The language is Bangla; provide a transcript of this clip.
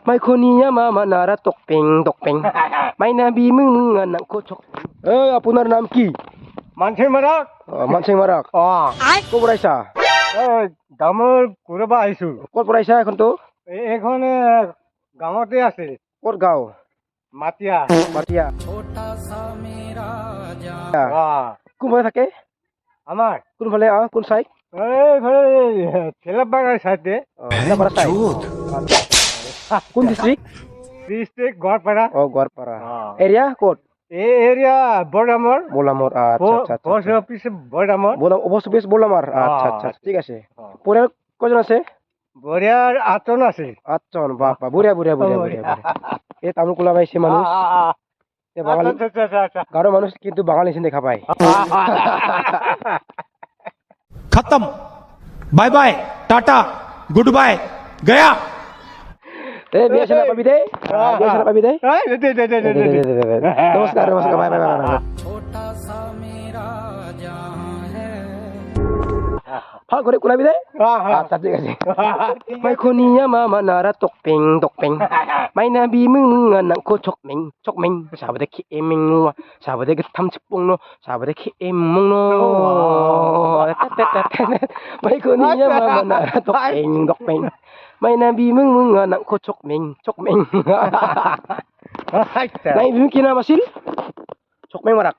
May kuniya mama nara tokpeng tokpeng. May nabi mung anak ko chok. Apunar naam ki? Mansing Marak. Mansing Marak. Ko পড়াইছা? গাঁৱৰ ঘূৰাব আহিছো। ক'ত পড়াইছা এখনতো? এইখন গাঁৱতে আছে। ক'ত গাঁও? মাটিয়া। মাটিয়া। কোনফালে থাকে? আমাৰ কোনফালে কোন চাইড? এইফালে ঠেলাপাৰা চাইডে। কোন district? District Goalpara. Goalpara. Area ক'ত? এই এৰিয়া বৰদামৰ। বলামৰ আচ্ছা। পোষ্ট অফিচ বৰদামৰ। পোষ্ট অফিচ বলামাৰ আচ্ছা ঠিক আছে। পৰিয়াল কজন আছে? পৰিয়াল 8জন আছে। 8জন বাপা বঢ়িয়া। এই তামোল কোলা পাইছে মানুহ। গাঁৱৰ মানুহ কিন্তু বাঙালী নিচিনা দেখা পায়। खत्म bye bye tata goodbye गया বিয়া চিনা পাবি দে নমস্কাৰ বাই ভাল করে কোনাবি দে আচ্ছা ঠিক আছে may kuniya mama nara tokpeng tokpeng may nabi mung anak ko chokmeng sabi ki emeng no sabi de tham chipong no sabi de ki emong no may kuniya mama nara tokpeng may nabi mung anak ko chokmeng naibim kinamasil chokmeng Marak